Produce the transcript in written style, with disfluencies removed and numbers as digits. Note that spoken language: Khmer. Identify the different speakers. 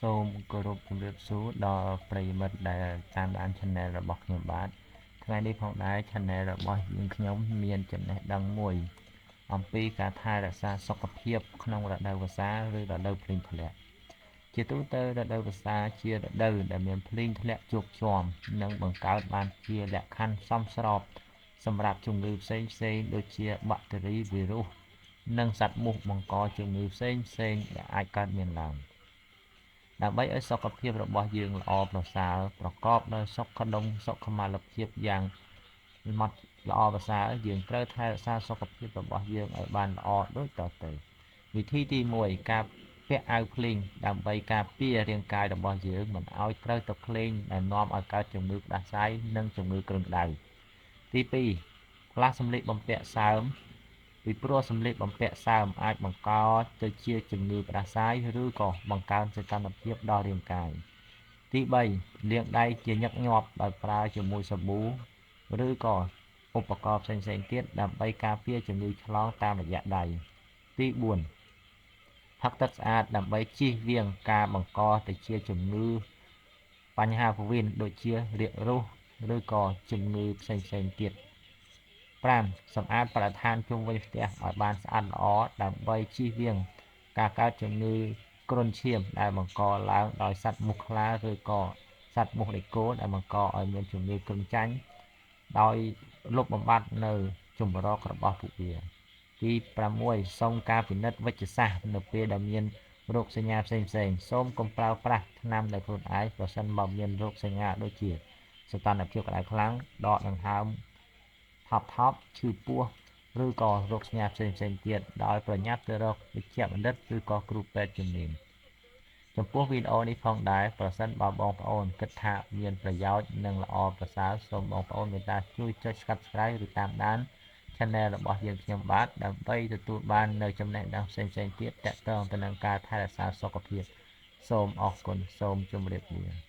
Speaker 1: សូមគោរពជំរាបសួរដល់ប្រិយមិត្តដែលតាមដាន Channel របស់ខ្ញុំបាទថ្ងៃនេះផងដែរ Channel របស់យើងខ្ញុំមានចំណេះដឹងមួយអំពីការថែរក្សាសុខភាពក្នុងរដូវវស្សាឬរដូវភ្លៀងធ្លាក់ជាទូទៅរដូវវស្សាជារដូវដែលមានភ្លៀងធ្លាក់ជោគជាំនិងបង្កើតបានជាលក្ខខណ្ឌសមស្របសម្រាប់ជំងឺផ្សេងៗដូចជាបាក់តេរីវីរុសនិងសត្វមូសបង្កជំងឺផ្សេងៗដែលអាចកើតមានឡើងដើម្បីឲ្យសុខភាពរបស់យើងល្អប្រសើរប្រកបដោយសុខដុមសុខុមាលភាពយ៉ាងម៉ត់ល្អប្រសើរយើងត្រូវថែរក្សាសុខភាពរបស់យើងឲ្យបានល្អដូចតទៅវិធីទី1ការពាក់អាវភ្លៀងដើម្បីការពាររាងកាយរបស់យើងមិនឲ្យត្រូវទឹកភ្លៀងដែលនាំឲ្យកើតជំងឺផ្ដាសាយនិងជំងឺគ្រុនក្តៅទី2ផ្លាស់សម្លៀកបំពាក់សើមពីព្រោះសម្លៀកបំពាក់សើមអាចបង្កទៅជាជំងឺផ្ដាសាយឬក៏បង្កើនសីតុណ្ហភាពដល់រាងកាយទី3លាងដៃជាញឹកញាប់ដោយប្រើជាមួយសាប៊ូឬក៏ឧបករណ៍ផ្សេងៗទៀតដើម្បីការពារជំងឺឆ្លងតាមរយៈដៃទី4ផឹកទឹកស្អាតដើម្បីជៀសវាងការបង្កទៅជាជំងឺបញ្ហាពោះវៀនដូចជារាគរូសឬក៏ជំងឺផ្សេងៗទៀត5សម្អាតបរិស្ថានជុំវិញផ្ទះឲ្យបានស្អាតល្អដើម្បីជៀសវាងការកើតជំងឺគ្រុនឈាមដែលបង្កឡើងដោយសត្វមូសខ្លាឬក៏សត្វមូសដីគោលដែលបង្កឲ្យមានជំងឺគ្រុនចាញ់ដោយលុបបំបាត់នៅជម្រករបស់ពួកវាទី6សូមការពិនិត្យវិជ្ជសាស្ត្រនៅពេលដែលមានរោគសញ្ញាផ្សេងៗសូមកុំប្រើប្រាស់ថ្នាំដោយខ្លួនឯងប្រសិនបើមានរោគសញ្ញាដូចជាសីតុណ្ហភាពក្តៅខ្លាំងដកដង្ហើមថប់ឈឺពោះឬក៏រោគសញ្ញាផ្សេងៗទៀតដោយប្រញាប់ទៅរកវេជ្ជបណ្ឌិតឬក៏គ្រូពេទ្យជំនាញចំពោះវីដេអូនេះផងដែរប្រសិនបើបងប្អូនគិតថាមានប្រយោជន៍និងល្អប្រសើរសូមបងប្អូនមេត្តាជួយចុច Subscribe ឬតាមដាន Channel របស់យើងខ្ញុំបាទដើម្បីទទួលបាននៅចំណេះដឹងផ្សេងៗទៀតទាក់ទងទៅនឹងការថែរក្សាសុខភាពសូមអរគុណសូមជម្រាបលា